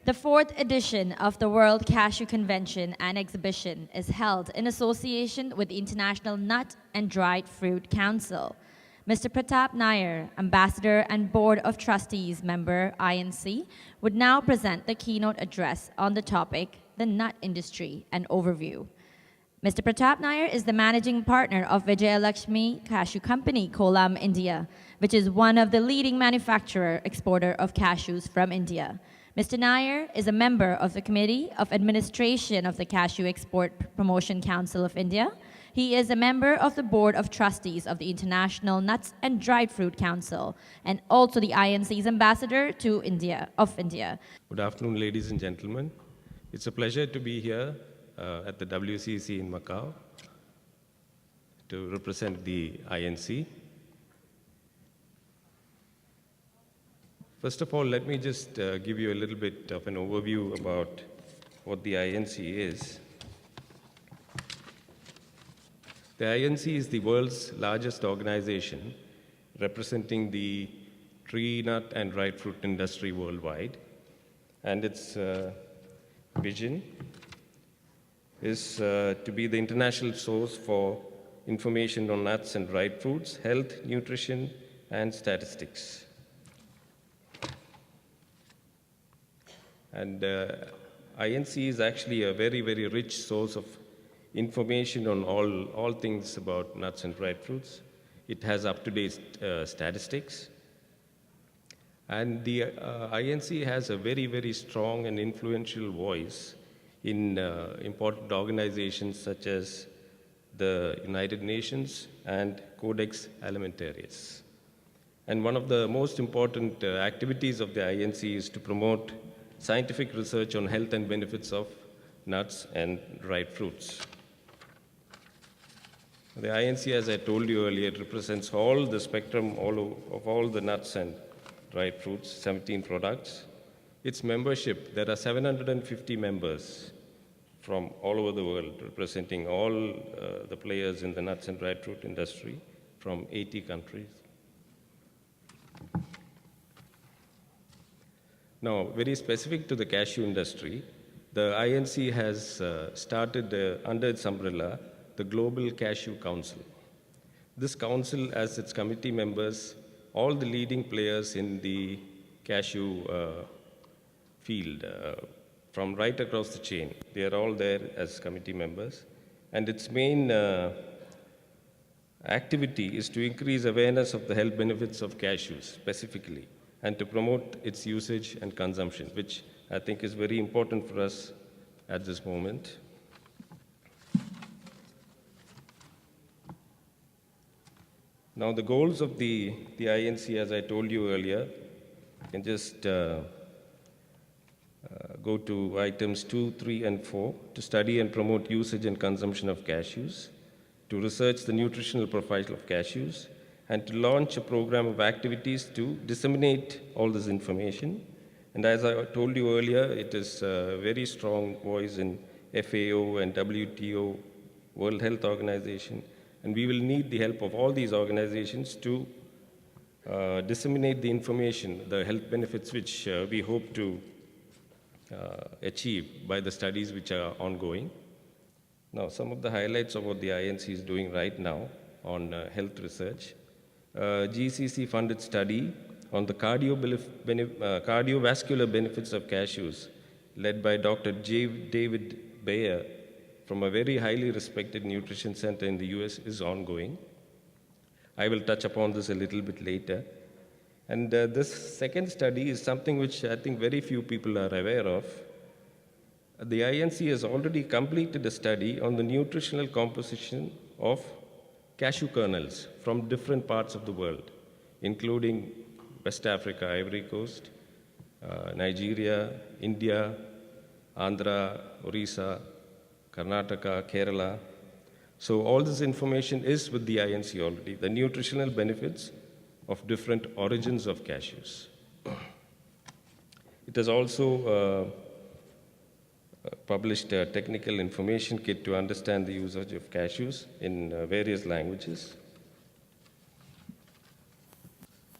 The fourth edition of the World Cashew Convention and Exhibition is held in association with the International Nut and Dried Fruit Council. Mr. Pratap Nair, Ambassador and Board of Trustees member, INC, would now present the keynote address on the topic, the nut industry, and overview. Mr. Pratap Nair is the managing partner of Vijayalakshmi Cashew Company, Kolam, India, which is one of the leading manufacturer exporter of cashews from India. Mr. Nair is a member of the Committee of Administration of the Cashew Export Promotion Council of India. He is a member of the Board of Trustees of the International Nuts and Dried Fruit Council, and also the INC's ambassador to India. Good afternoon, ladies and gentlemen. It's a pleasure to be here at the WCCE in Macau to represent the INC. First of all, let me just give you a little bit of an overview about what the INC is. The INC is the world's largest organization representing the tree, nut, and dried fruit industry worldwide. And its vision is to be the international source for information on nuts and dried fruits, health, nutrition, and statistics. And INC is actually a very, very rich source of information on all things about nuts and dried fruits. It has up-to-date statistics. And the INC has a very, very strong and influential voice in important organizations such as the United Nations and Codex Alimentarius. And one of the most important activities of the INC is to promote scientific research on health and benefits of nuts and dried fruits. The INC, as I told you earlier, represents all the spectrum of all the nuts and dried fruits, 17 products. Its membership, there are 750 members from all over the world, representing all the players in the nuts and dried fruit industry from 80 countries. Now, very specific to the cashew industry, the INC has started under its umbrella the Global Cashew Council. This council has its committee members, all the leading players in the cashew field, from right across the chain. They are all there as committee members. And its main activity is to increase awareness of the health benefits of cashews specifically, and to promote its usage and consumption, which I think is very important for us at this moment. Now, the goals of the INC, as I told you earlier, you can just go to items 2, 3, and 4, to study and promote usage and consumption of cashews, to research the nutritional profile of cashews, and to launch a program of activities to disseminate all this information. And as I told you earlier, it is a very strong voice in FAO and WTO, World Health Organization, and we will need the help of all these organizations to disseminate the information, the health benefits which we hope to achieve by the studies which are ongoing. Now, some of the highlights of what the INC is doing right now on health research. GCC funded study on the cardiovascular benefits of cashews, led by Dr. David Bayer from a very highly respected nutrition center in the US, is ongoing. I will touch upon this a little bit later. And this second study is something which I think very few people are aware of. The INC has already completed a study on the nutritional composition of cashew kernels from different parts of the world, including West Africa, Ivory Coast, Nigeria, India, Andhra, Orissa, Karnataka, Kerala. So all this information is with the INC already, the nutritional benefits of different origins of cashews. It has also published a technical information kit to understand the usage of cashews in various languages.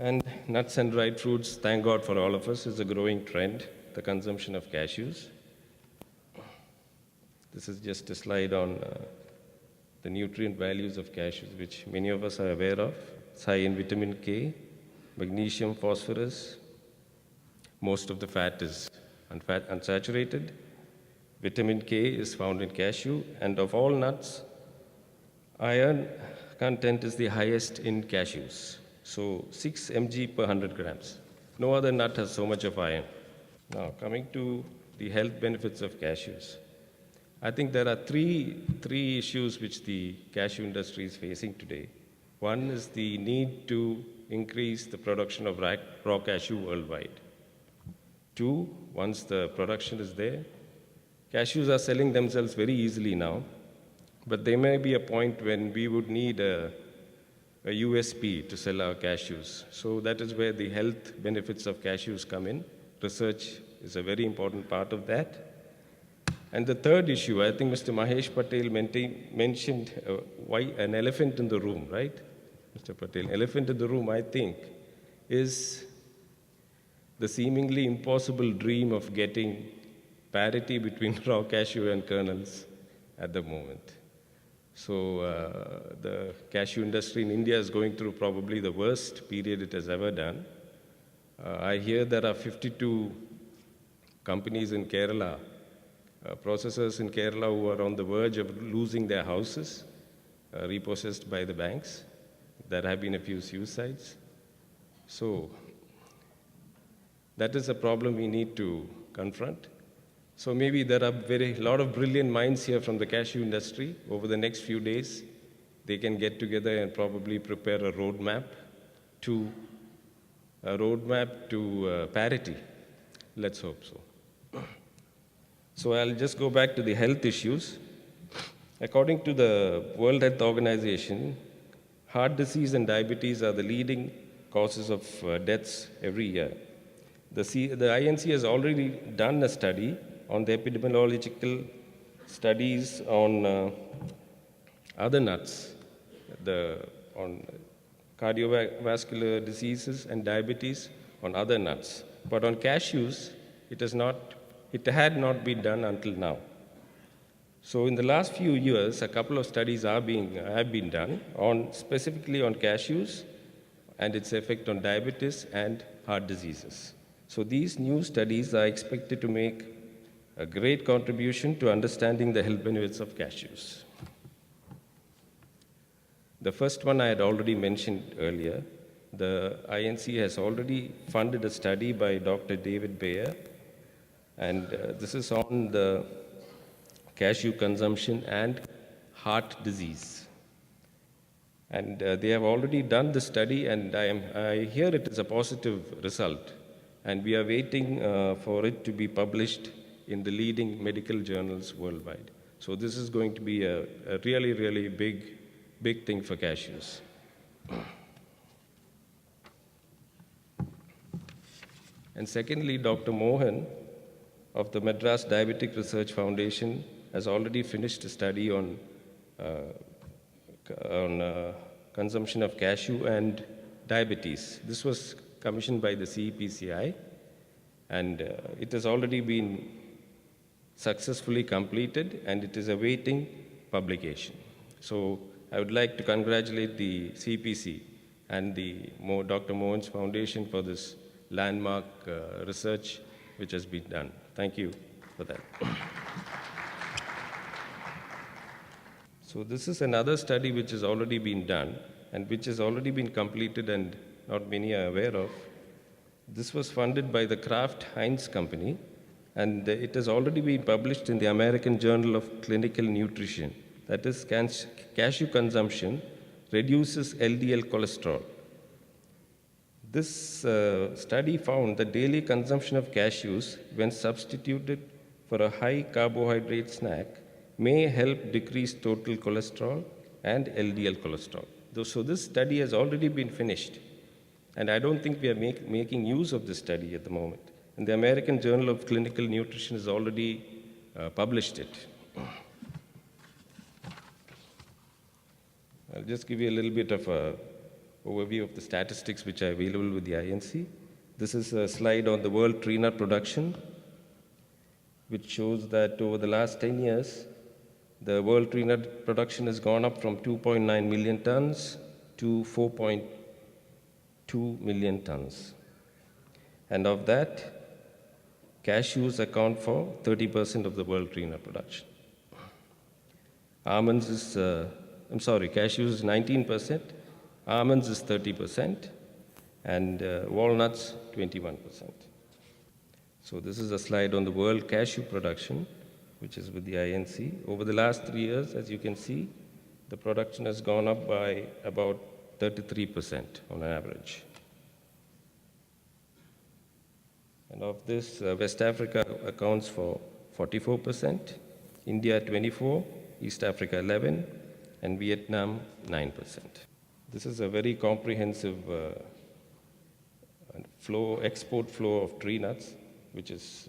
And nuts and dried fruits, thank God for all of us, is a growing trend. the consumption of cashews. This is just a slide on the nutrient values of cashews, which many of us are aware of. It's high in vitamin K, magnesium, phosphorus. Most of the fat is unsaturated. Vitamin K is found in cashew, and of all nuts, iron content is the highest in cashews. So 6 mg per 100 grams. No other nut has so much of iron. Now, coming to the health benefits of cashews. I think there are three issues which the cashew industry is facing today. One is the need to increase the production of raw cashew worldwide. Two, once the production is there, cashews are selling themselves very easily now, but there may be a point when we would need a USP to sell our cashews. So that is where the health benefits of cashews come in. Research is a very important part of that. And the third issue, I think Mr. Mahesh Patel mentioned why an elephant in the room, right? Mr. Patel, elephant in the room, I think, is the seemingly impossible dream of getting parity between raw cashew and kernels at the moment. So the cashew industry in India is going through probably the worst period it has ever done. I hear there are 52 companies in Kerala, processors in Kerala who are on the verge of losing their houses, repossessed by the banks. There have been a few suicides. So that is a problem we need to confront. So maybe there are a lot of brilliant minds here from the cashew industry. Over the next few days, they can get together and probably prepare a roadmap to parity. Let's hope so. So I'll just go back to the health issues. According to the World Health Organization, heart disease and diabetes are the leading causes of deaths every year. The INC has already done a study on the epidemiological studies on other nuts, on cardiovascular diseases and diabetes on other nuts. But on cashews, it had not been done until now. So in the last few years, a couple of studies have been done specifically on cashews and its effect on diabetes and heart diseases. So these new studies are expected to make a great contribution to understanding the health benefits of cashews. The first one I had already mentioned earlier. The INC has already funded a study by Dr. David Bayer, and this is on the cashew consumption and heart disease. And they have already done the study, and I hear it is a positive result. And we are waiting for it to be published in the leading medical journals worldwide. So this is going to be a really, really big thing for cashews. And secondly, Dr. Mohan of the Madras Diabetic Research Foundation has already finished a study on consumption of cashew and diabetes. This was commissioned by the CEPCI, and it has already been successfully completed, and it is awaiting publication. So I would like to congratulate the CPC and the Dr. Mohan's Foundation for this landmark research which has been done. Thank you for that. So this is another study which has already been done and which has already been completed and not many are aware of. This was funded by the Kraft Heinz company, and it has already been published in the American Journal of Clinical Nutrition. That is, cashew consumption reduces LDL cholesterol. This study found that daily consumption of cashews, when substituted for a high carbohydrate snack, may help decrease total cholesterol and LDL cholesterol. So this study has already been finished, and I don't think we are making use of this study at the moment. And the American Journal of Clinical Nutrition has already published it. I'll just give you a little bit of an overview of the statistics which are available with the INC. This is a slide on the world tree nut production. which shows that over the last 10 years, the world tree nut production has gone up from 2.9 million tons to 4.2 million tons. And of that, cashews account for 30% of the world tree nut production. Almonds is, cashews is 19%, almonds is 30%, and walnuts 21%. So this is a slide on the world cashew production, which is with the INC. Over the last 3 years, as you can see, the production has gone up by about 33% on average. And of this, West Africa accounts for 44%, India 24%, East Africa 11%, and Vietnam 9%. This is a very comprehensive export flow of tree nuts, which is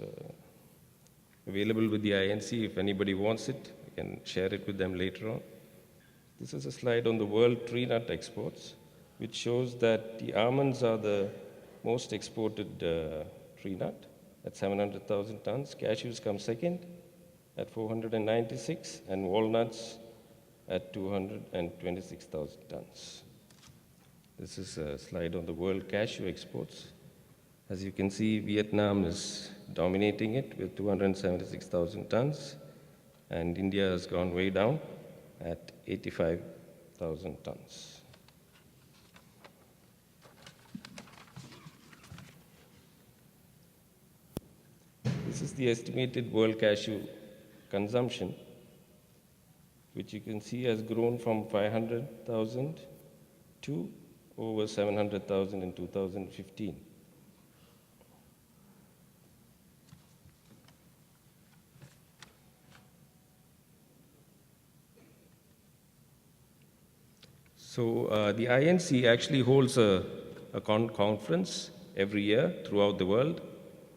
available with the INC. If anybody wants it, I can share it with them later on. This is a slide on the world tree nut exports, which shows that the almonds are the most exported tree nut at 700,000 tons. Cashews come second at 496, and walnuts at 226,000 tons. This is a slide on the world cashew exports. As you can see, Vietnam is dominating it with 276,000 tons, and India has gone way down at 85,000 tons. This is the estimated world cashew consumption, which you can see has grown from 500,000 to over 700,000 in 2015. So the INC actually holds a conference every year throughout the world,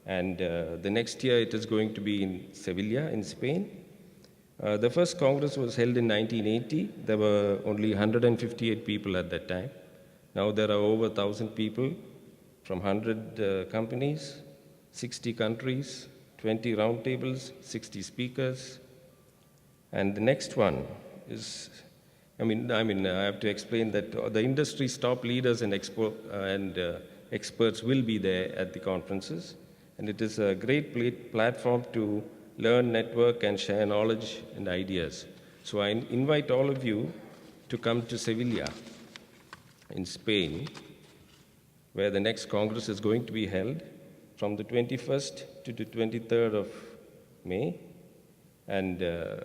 and the next year it is going to be in Sevilla in Spain. The first Congress was held in 1980. There were only 158 people at that time. Now there are over 1,000 people from 100 companies, 60 countries, 20 roundtables, 60 speakers. And the next one is, I have to explain that the industry's top leaders and experts will be there at the conferences. And it is a great platform to learn, network, and share knowledge and ideas. So I invite all of you to come to Sevilla in Spain, where the next Congress is going to be held from the 21st to the 23rd of May. And the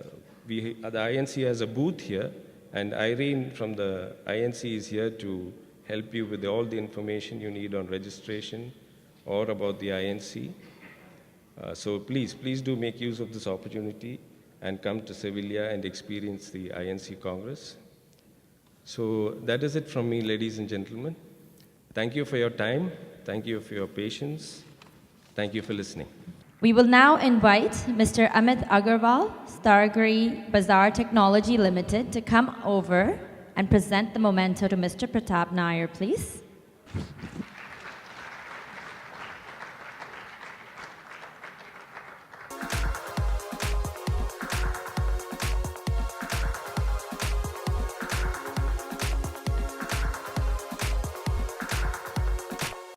INC has a booth here, and Irene from the INC is here to help you with all the information you need on registration or about the INC. So please do make use of this opportunity and come to Sevilla and experience the INC Congress. So that is it from me, ladies and gentlemen. Thank you for your time. Thank you for your patience. Thank you for listening. We will now invite Mr. Amit Agarwal, Stargary Bazaar Technology Limited, to come over and present the memento to Mr. Pratap Nair, please.